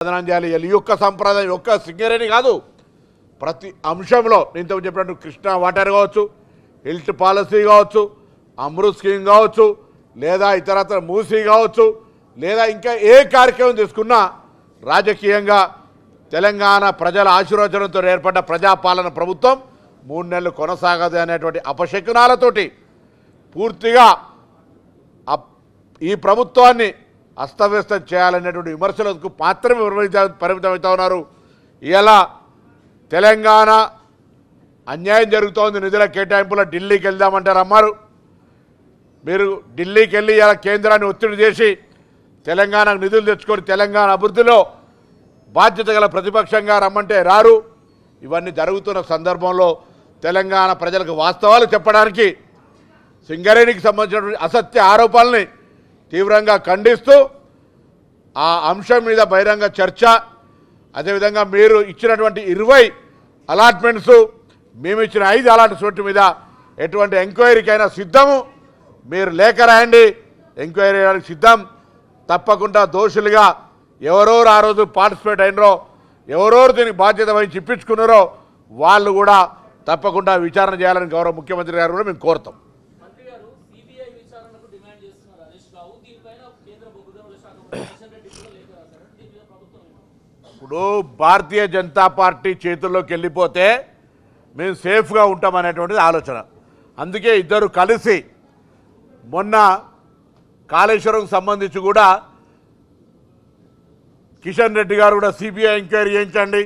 ప్రధానం చేయాలి. ఈ యొక్క సంప్రదాయం యొక్క సింగరేణి కాదు, ప్రతి అంశంలో నేను చెప్పినట్టు కృష్ణా వాటర్ కావచ్చు, హెల్త్ పాలసీ కావచ్చు, అమృత్ స్కీమ్ కావచ్చు, లేదా ఇతరత్ర మూసీ కావచ్చు, లేదా ఇంకా ఏ కార్యక్రమం తీసుకున్నా రాజకీయంగా తెలంగాణ ప్రజల ఆశీర్వచనంతో ఏర్పడ్డ ప్రజాపాలన ప్రభుత్వం 3 నెలలు కొనసాగదు అనేటువంటి అపశకునాలతోటి పూర్తిగా ఈ ప్రభుత్వాన్ని అస్తవ్యస్తం చేయాలనేటువంటి విమర్శలకు మాత్రమే పరిమితమవుతా ఉన్నారు. ఇలా తెలంగాణ అన్యాయం జరుగుతోంది, నిధుల కేటాయింపులో ఢిల్లీకి వెళ్దామంటే రమ్మారు. మీరు ఢిల్లీకి వెళ్ళి ఇలా కేంద్రాన్ని ఒత్తిడి చేసి తెలంగాణకు నిధులు తెచ్చుకొని తెలంగాణ అభివృద్ధిలో బాధ్యత గల ప్రతిపక్షంగా రమ్మంటే రారు. ఇవన్నీ జరుగుతున్న సందర్భంలో తెలంగాణ ప్రజలకు వాస్తవాలు చెప్పడానికి సింగరేణికి సంబంధించినటువంటి అసత్య ఆరోపణల్ని తీవ్రంగా ఖండిస్తూ ఆ అంశం మీద బహిరంగ చర్చ, అదేవిధంగా మీరు ఇచ్చినటువంటి 20 అలాట్మెంట్స్, మేము ఇచ్చిన 5 అలాట్మెంట్ మీద ఎటువంటి ఎంక్వైరీకైనా సిద్ధము. మీరు లేఖ రాయండి, ఎంక్వైరీ చేయడానికి సిద్ధం. తప్పకుండా దోషులుగా ఎవరెవరు ఆ రోజు పార్టిసిపేట్ అయినరో, ఎవరెవరు దీనికి బాధ్యత వహించి ఇప్పించుకున్నారో వాళ్ళు కూడా తప్పకుండా విచారణ చేయాలని గౌరవ ముఖ్యమంత్రి గారు కూడా మేము కోరుతాం. ఇప్పుడు భారతీయ జనతా పార్టీ చేతుల్లోకి వెళ్ళిపోతే మేము సేఫ్గా ఉంటామనేటువంటిది ఆలోచన. అందుకే ఇద్దరు కలిసి మొన్న కాళేశ్వరం సంబంధించి కూడా కిషన్ రెడ్డి గారు కూడా సిబిఐ ఎంక్వైరీ చేయించండి,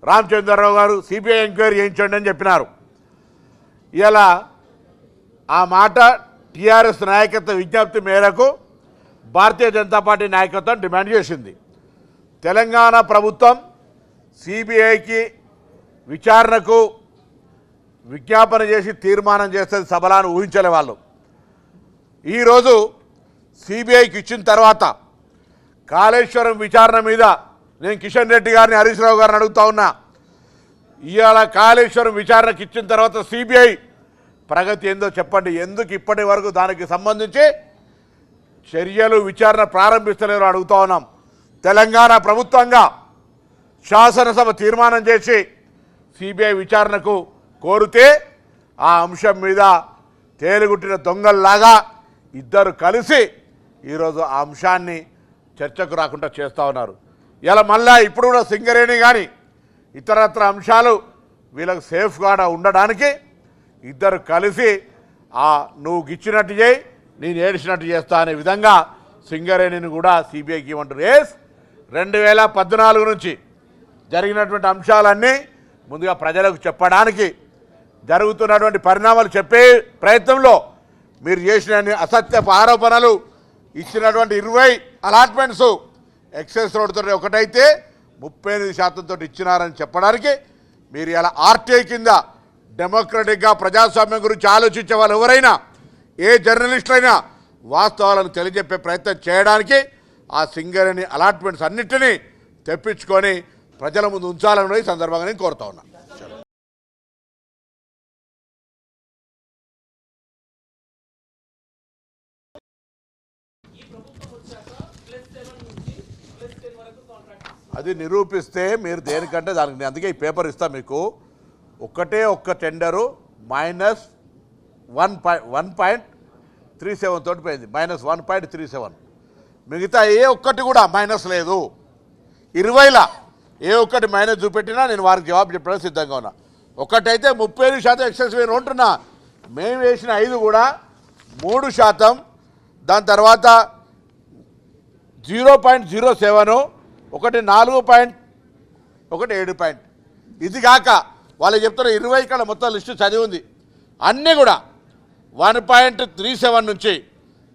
రామచంద్రరావు గారు సిబిఐ ఎంక్వైరీ చేయించండి అని చెప్పినారు. ఇలా ఆ మాట టీఆర్ఎస్ నాయకత్వ విజ్ఞప్తి మేరకు భారతీయ జనతా పార్టీ నాయకత్వం డిమాండ్ చేసింది. తెలంగాణ ప్రభుత్వం సిబిఐకి విచారణకు విజ్ఞాపన చేసి తీర్మానం చేస్తే సభలను ఊహించలే వాళ్ళు. ఈరోజు సిబిఐకి ఇచ్చిన తర్వాత కాళేశ్వరం విచారణ మీద నేను కిషన్ రెడ్డి గారిని, హరీష్ రావు గారిని అడుగుతా ఉన్నా. ఇవాళ కాళేశ్వరం విచారణకు ఇచ్చిన తర్వాత సిబిఐ ప్రగతి ఏందో చెప్పండి. ఎందుకు ఇప్పటి వరకు దానికి సంబంధించి చర్యలు విచారణ ప్రారంభిస్తలేరో అడుగుతా ఉన్నాం. తెలంగాణ ప్రభుత్వంగా శాసనసభ తీర్మానం చేసి సిబిఐ విచారణకు కోరితే ఆ అంశం మీద తేలుగుట్టిన దొంగల్లాగా ఇద్దరు కలిసి ఈరోజు ఆ అంశాన్ని చర్చకు రాకుండా చేస్తూ ఉన్నారు. ఇలా మళ్ళా ఇప్పుడు కూడా సింగరేణి కానీ ఇతరత్ర అంశాలు వీళ్ళకు సేఫ్గా ఉండడానికి ఇద్దరు కలిసి నువ్వు గిచ్చినట్టు చేయి, నేను ఏడిచినట్టు చేస్తా అనే విధంగా సింగరేణిని కూడా సిబిఐకి ఇవ్వమంటారు. 2014 నుంచి జరిగినటువంటి అంశాలన్నీ ముందుగా ప్రజలకు చెప్పడానికి జరుగుతున్నటువంటి పరిణామాలు చెప్పే ప్రయత్నంలో మీరు చేసిన అసత్య ఆరోపణలు, ఇచ్చినటువంటి 20 అలాట్మెంట్స్ ఎక్సైజ్ రోడ్తో ఒకటైతే 38% ఇచ్చినారని చెప్పడానికి మీరు ఇలా ఆర్టీఐ కింద డెమోక్రటిక్గా ప్రజాస్వామ్యం గురించి ఆలోచించే వాళ్ళు ఎవరైనా, ఏ జర్నలిస్ట్ అయినా వాస్తవాలను తెలియజెప్పే ప్రయత్నం చేయడానికి ఆ సింగరేణి అలాట్మెంట్స్ అన్నింటినీ తెప్పించుకొని ప్రజల ముందు ఉంచాలని ఈ సందర్భంగా నేను కోరుతా ఉన్నా. అది నిరూపిస్తే మీరు దేనికంటే దానికి, అందుకే ఈ పేపర్ ఇస్తా మీకు. ఒక్క టెండరు -1.37 తోటి పోయింది, -1.37. మిగతా ఏ ఒక్కటి కూడా మైనస్ లేదు. 20ల ఏ ఒక్కటి మైనస్ చూపెట్టినా నేను వారికి జవాబు చెప్పడానికి సిద్ధంగా ఉన్నా. ఒకటైతే 35% ఎక్సెస్ వేరు ఉంటున్నా, మేము వేసిన 5 కూడా 3%, దాని తర్వాత 0.07, ఒకటి 4 ఒకటి 7. ఇది కాక వాళ్ళు చెప్తున్న 20 ఇక్కడ మొత్తం లిస్టు చదివి ఉంది. అన్నీ కూడా 1.37 నుంచి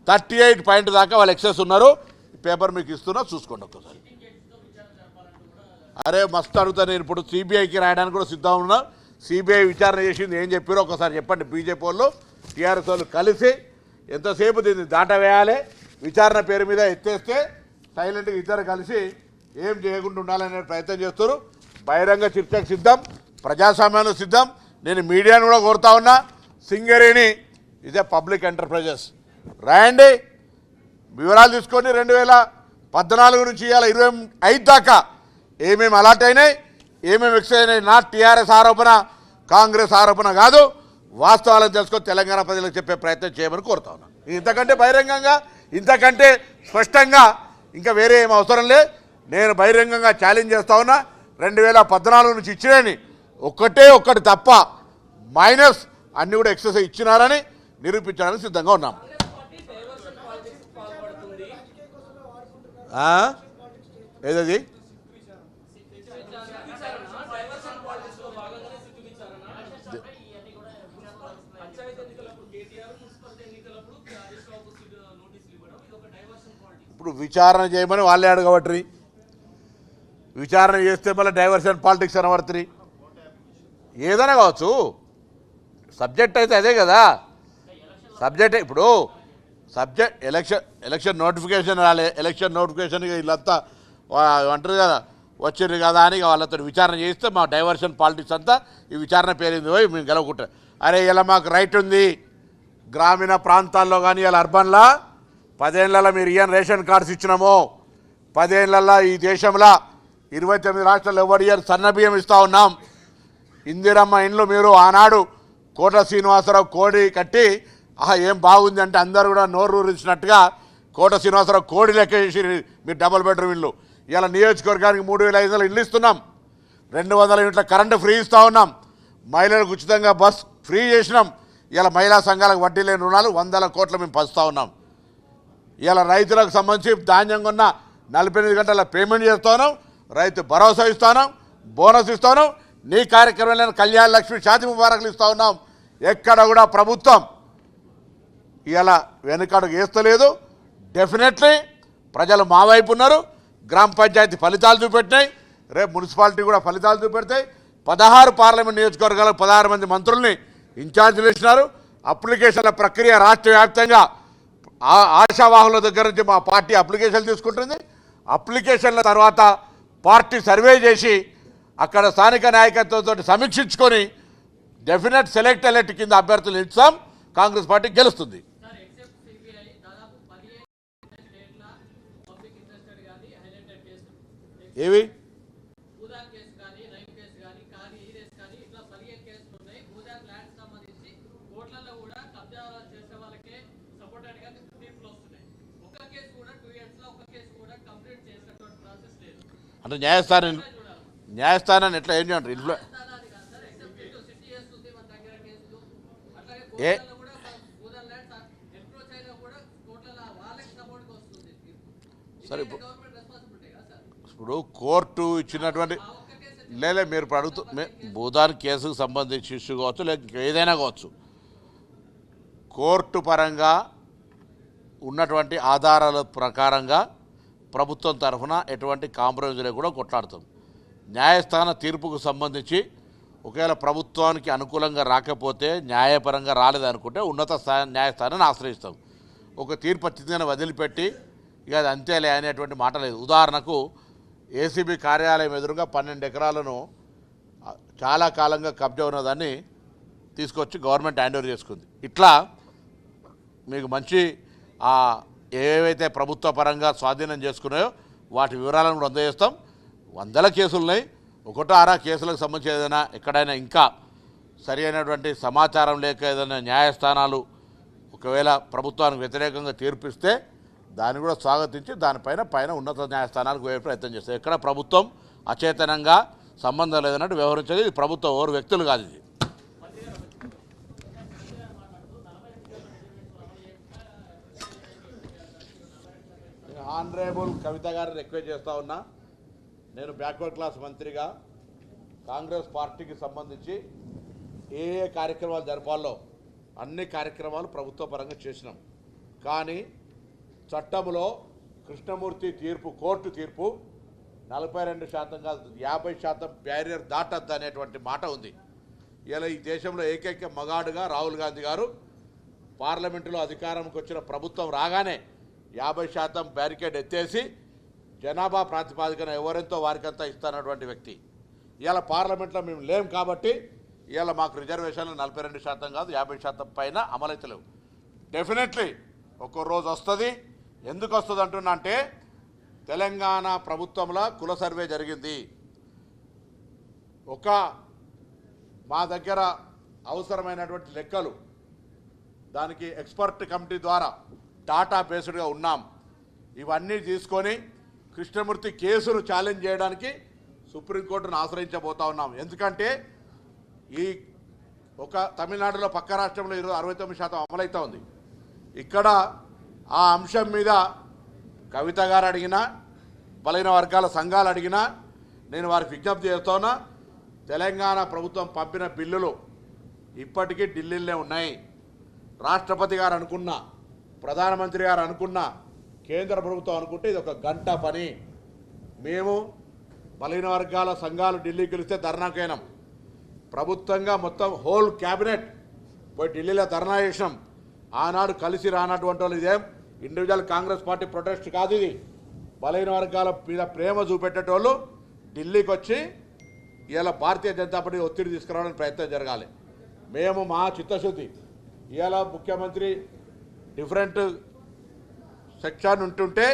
38 దాకా వాళ్ళు ఎక్సెస్ ఉన్నారు. పేపర్ మీకు ఇస్తున్నా, చూసుకోండి ఒక్కసారి. అరే మస్తు అడుగుతా, నేను ఇప్పుడు సిబిఐకి రాయడానికి కూడా సిద్ధంగా ఉన్నా. సిబిఐ విచారణ చేసింది ఏం చెప్పారో ఒకసారి చెప్పండి. బీజేపీ వాళ్ళు టీఆర్ఎస్ వాళ్ళు కలిసి ఎంతసేపు దీన్ని దాట వేయాలి, విచారణ పేరు మీద ఎత్తేస్తే సైలెంట్గా ఇద్దరు కలిసి ఏం చేయకుండా ఉండాలనే ప్రయత్నం చేస్తారు. బహిరంగ చర్చకు సిద్ధం, ప్రజాస్వామ్యంలో సిద్ధం. నేను మీడియాను కూడా కోరుతా ఉన్నా, సింగరేణి ఇదే పబ్లిక్ ఎంటర్ప్రైజెస్ రాయండి, వివరాలు తీసుకొని 14 నుంచి ఇవాళ 25 దాకా ఏమేమి అలాట్ అయినాయి, ఏమేమి ఎక్సైజ్ అయినాయి, నా టీఆర్ఎస్ ఆరోపణ, కాంగ్రెస్ ఆరోపణ కాదు, వాస్తవాలను తెలుసుకొని తెలంగాణ ప్రజలకు చెప్పే ప్రయత్నం చేయమని కోరుతా ఉన్నాను. ఇంతకంటే బహిరంగంగా, ఇంతకంటే స్పష్టంగా ఇంకా వేరే ఏం అవసరం లేదు. నేను బహిరంగంగా ఛాలెంజ్ చేస్తా ఉన్నా. 2014 నుంచి ఇచ్చినని ఒక్కటి తప్ప మైనస్ అన్నీ కూడా ఎక్సర్సైజ్ ఇచ్చినారని నిరూపించడానికి సిద్ధంగా ఉన్నాం. ఏదది ఇప్పుడు విచారణ చేయమని వాళ్ళే అడగబట్టి, విచారణ చేస్తే మళ్ళీ డైవర్షన్ పాలిటిక్స్ అనబడుతుంది. ఏదైనా కావచ్చు, సబ్జెక్ట్ అయితే అదే కదా సబ్జెక్ట్. ఇప్పుడు సబ్జెక్ట్ ఎలక్షన్ నోటిఫికేషన్ రాలే, ఎలక్షన్ నోటిఫికేషన్ వీళ్ళంతా అంటారు కదా వచ్చిండ్రు కదా అని వాళ్ళతో విచారణ చేస్తే మా డైవర్షన్ పాలిటిక్స్ అంతా ఈ విచారణ పేరింది పోయి మేము గెలవకుంటాం. అరే ఇలా మాకు రైట్ ఉంది, గ్రామీణ ప్రాంతాల్లో కానీ ఇలా అర్బన్లా 10 ఏళ్లలో మీరు ఇయ్యని రేషన్ కార్డ్స్ ఇచ్చినాము, 10 ఏళ్లలో ఈ దేశంలో 29 రాష్ట్రాలు ఎవరి ఇయర్ సన్న బియ్యం ఇస్తూ ఉన్నాం. ఇందిరమ్మ ఇండ్లు మీరు ఆనాడు కోట శ్రీనివాసరావు కోడి కట్టి ఏం బాగుంది అంటే అందరూ కూడా నోరు ఊరించినట్టుగా కోట శ్రీనివాసరావు కోడి లెక్క చేసి మీరు డబుల్ బెడ్రూమ్ ఇల్లు. ఇలా నియోజకవర్గానికి 3500 ఇల్లు ఇస్తున్నాం, 200 యూనిట్ల కరెంటు ఫ్రీ ఇస్తూ ఉన్నాం, మహిళలకు ఉచితంగా బస్ ఫ్రీ చేసినాం. ఇలా మహిళా సంఘాలకు వడ్డీ లేని రుణాలు 100 కోట్లు మేము పంచుతూ ఉన్నాం. ఇలా రైతులకు సంబంధించి ధాన్యం కొన్న 48 గంటల పేమెంట్ చేస్తాను, రైతు భరోసా ఇస్తాను, బోనస్ ఇస్తాను, నీ కార్యక్రమాలైన కళ్యాణ లక్ష్మి షాది ముబారకులు ఇస్తూ ఉన్నాం. ఎక్కడ కూడా ప్రభుత్వం ఇలా వెనుకడుగు వేస్తలేదు. డెఫినెట్లీ ప్రజలు మా వైపు ఉన్నారు. గ్రామ పంచాయతీ ఫలితాలు చూపెట్టినాయి, రేపు మున్సిపాలిటీ కూడా ఫలితాలు చూపెడతాయి. 16 పార్లమెంట్ నియోజకవర్గాలకు 16 మంది మంత్రుల్ని ఇన్ఛార్జీలు ఇచ్చినారు. అప్లికేషన్ల ప్రక్రియ రాష్ట్ర వ్యాప్తంగా ఆశావాహుల దగ్గర నుంచి మా పార్టీ అప్లికేషన్లు తీసుకుంటుంది. అప్లికేషన్ల తర్వాత పార్టీ సర్వే చేసి అక్కడ స్థానిక నాయకత్వంతో సమీక్షించుకొని డెఫినెట్ సెలెక్ట్ ఎలెక్ట్ కింద అభ్యర్థులు ఇస్తాం. కాంగ్రెస్ పార్టీ గెలుస్తుంది. ఏవి అంటే న్యాయస్థానాన్ని ఎట్లా ఏం చేయంటారు ఇంట్లో ఏ సరే ఇప్పుడు కోర్టు ఇచ్చినటువంటి లేలే మీరు ఇప్పుడు అడుగుతూ భూదాన్ కేసుకు సంబంధించి ఇష్యూ కావచ్చు, లేక ఏదైనా కావచ్చు, కోర్టు పరంగా ఉన్నటువంటి ఆధారాల ప్రకారంగా ప్రభుత్వం తరఫున ఎటువంటి కాంప్రమైజ్ కూడా కొట్లాడుతాం. న్యాయస్థాన తీర్పుకు సంబంధించి ఒకవేళ ప్రభుత్వానికి అనుకూలంగా రాకపోతే, న్యాయపరంగా రాలేదనుకుంటే ఉన్నత న్యాయస్థానాన్ని ఆశ్రయిస్తాం. ఒక తీర్పు వచ్చిందని వదిలిపెట్టి ఇక అది అంతేలే అనేటువంటి మాట లేదు. ఉదాహరణకు ఏసీబీ కార్యాలయం ఎదురుగా 12 ఎకరాలను చాలా కాలంగా కబ్జా ఉన్నదాన్ని తీసుకొచ్చి గవర్నమెంట్ హ్యాండ్ ఓవర్ చేసుకుంది. ఇట్లా మీకు మంచి ఏవైతే ప్రభుత్వ పరంగా స్వాధీనం చేసుకున్నాయో వాటి వివరాలను కూడా అందజేస్తాం. 100 కేసులు ఉన్నాయి. 1-6 కేసులకు సంబంధించి ఏదైనా ఎక్కడైనా ఇంకా సరి అయినటువంటి సమాచారం లేక ఏదైనా న్యాయస్థానాలు ఒకవేళ ప్రభుత్వానికి వ్యతిరేకంగా తీర్పిస్తే దాన్ని కూడా స్వాగతించి దానిపైన ఉన్నత న్యాయస్థానాలకు పోయే ప్రయత్నం చేస్తారు. ఎక్కడ ప్రభుత్వం అచేతనంగా సంబంధం లేదన్నట్టు వ్యవహరించేది. ఇది ప్రభుత్వం, ఎవరు వ్యక్తులు కాదు. ఇది ఆనరేబుల్ కవిత గారిని రిక్వెస్ట్ చేస్తూ ఉన్నా. నేను బ్యాక్వర్డ్ క్లాస్ మంత్రిగా కాంగ్రెస్ పార్టీకి సంబంధించి ఏ కార్యక్రమాలు జరపాలో అన్ని కార్యక్రమాలు ప్రభుత్వ పరంగా చేసినాం. కానీ చట్టంలో కృష్ణమూర్తి తీర్పు, కోర్టు తీర్పు 42% కాదు 50% బ్యారియర్ దాటద్దు అనేటువంటి మాట ఉంది. ఇలా ఈ దేశంలో ఏకైక మగాడుగా రాహుల్ గాంధీ గారు పార్లమెంటులో అధికారంకి వచ్చిన ప్రభుత్వం రాగానే 50% బ్యారికేడ్ ఎత్తేసి జనాభా ప్రాతిపాదికన ఎవరెంతో వారికంతా ఇస్తున్నటువంటి వ్యక్తి. ఇలా పార్లమెంట్లో మేము లేం కాబట్టి ఇలా మాకు రిజర్వేషన్లు 42% కాదు 50% పైన అమలైతలేవు. డెఫినెట్లీ ఒక్కో రోజు వస్తుంది. ఎందుకు వస్తుంది అంటున్నా అంటే తెలంగాణ ప్రభుత్వంలో కుల సర్వే జరిగింది. మా దగ్గర అవసరమైనటువంటి లెక్కలు దానికి ఎక్స్పర్ట్ కమిటీ ద్వారా డాటా బేస్డ్గా ఉన్నాం. ఇవన్నీ తీసుకొని కృష్ణమూర్తి కేసును ఛాలెంజ్ చేయడానికి సుప్రీంకోర్టును ఆశ్రయించబోతా ఉన్నాం. ఎందుకంటే ఈ తమిళనాడులో పక్క రాష్ట్రంలో 69% అమలవుతూ ఉంది. ఇక్కడ ఆ అంశం మీద కవిత గారు అడిగినా, బలైన వర్గాల సంఘాలు అడిగినా నేను వారికి విజ్ఞప్తి చేస్తున్నా. తెలంగాణ ప్రభుత్వం పంపిన బిల్లులు ఇప్పటికీ ఢిల్లీలోనే ఉన్నాయి. రాష్ట్రపతి గారు అనుకున్నా, ప్రధానమంత్రి గారు అనుకున్నా, కేంద్ర ప్రభుత్వం అనుకుంటే ఇది ఒక గంట పని. మేము బలైన వర్గాల సంఘాలు ఢిల్లీకి వెళితే ధర్నాకైనాం. ప్రభుత్వంగా మొత్తం హోల్ క్యాబినెట్ పోయి ఢిల్లీలో ధర్నా చేసినాం. ఆనాడు కలిసి రానటువంటి వాళ్ళు ఇదేం ఇండివిజువల్ కాంగ్రెస్ పార్టీ ప్రొటెస్ట్ కాదు. ఇది బలైన వర్గాల మీద ప్రేమ చూపెట్టేటోళ్ళు ఢిల్లీకి వచ్చి ఇలా భారతీయ జనతా పార్టీ ఒత్తిడి తీసుకురావడానికి ప్రయత్నం జరగాలి. మేము మా చిత్తశుద్ధి. ఇవాళ ముఖ్యమంత్రి డిఫరెంట్ సెక్షన్ ఉంటుంటే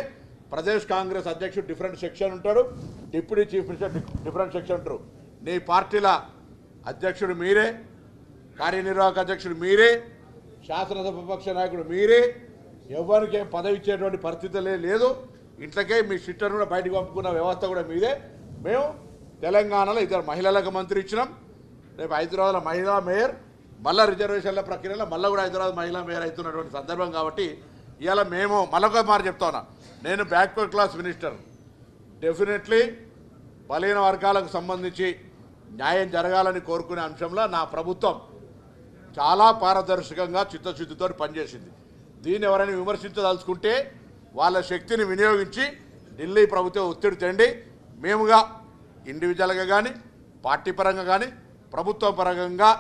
ప్రదేశ్ కాంగ్రెస్ అధ్యక్షుడు డిఫరెంట్ సెక్షన్ ఉంటాడు, deputy chief minister different section ఉంటారు. నీ పార్టీల అధ్యక్షుడు మీరే, కార్యనిర్వాహక అధ్యక్షుడు మీరే, శాసనసభాపక్ష నాయకుడు మీరే. ఎవరికి ఏం పదవి ఇచ్చేటువంటి పరిస్థితి లేదు. ఇంట్లోకే మీ సిస్టర్ను కూడా బయటకు పంపుకున్న వ్యవస్థ కూడా మీదే. మేము తెలంగాణలో 2 మహిళలకు మంత్రి ఇచ్చినాం. రేపు హైదరాబాద్లో మహిళా మేయర్, మళ్ళా రిజర్వేషన్ల ప్రక్రియలో మళ్ళీ కూడా హైదరాబాద్ మహిళా మేయర్ అవుతున్నటువంటి సందర్భం కాబట్టి ఇవాళ మేము మళ్ళొక మాట చెప్తా ఉన్నా. నేను బ్యాక్వర్డ్ క్లాస్ మినిస్టర్. డెఫినెట్లీ బలహీన వర్గాలకు సంబంధించి న్యాయం జరగాలని కోరుకునే అంశంలో నా ప్రభుత్వం చాలా పారదర్శకంగా చిత్తశుద్ధితో పనిచేసింది. దీన్ని ఎవరైనా విమర్శించదలుచుకుంటే వాళ్ళ శక్తిని వినియోగించి ఢిల్లీ ప్రభుత్వం ఒత్తిడి తెండి మేముగా ఇండివిజువల్గా కానీ పార్టీ పరంగా కానీ ప్రభుత్వ పరంగా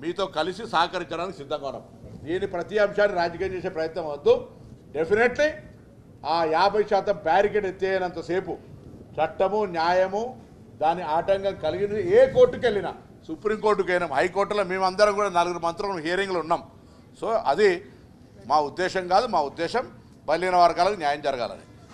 మీతో కలిసి సహకరించడానికి సిద్ధంగా ఉన్నాం. దీని ప్రతి అంశాన్ని రాజకీయం చేసే ప్రయత్నం వద్దు. డెఫినెట్లీ ఆ 50% బ్యారికేడ్ ఎత్తేనంతసేపు చట్టము న్యాయము దాని ఆటంకం కలిగిన ఏ కోర్టుకు వెళ్ళినా, సుప్రీంకోర్టుకు అయినాం, హైకోర్టులో మేమందరం కూడా 4 మంత్రులు హియరింగ్లు ఉన్నాం. సో అది మా ఉద్దేశం కాదు. మా ఉద్దేశం బలహీన వర్గాలకు న్యాయం జరగాలని.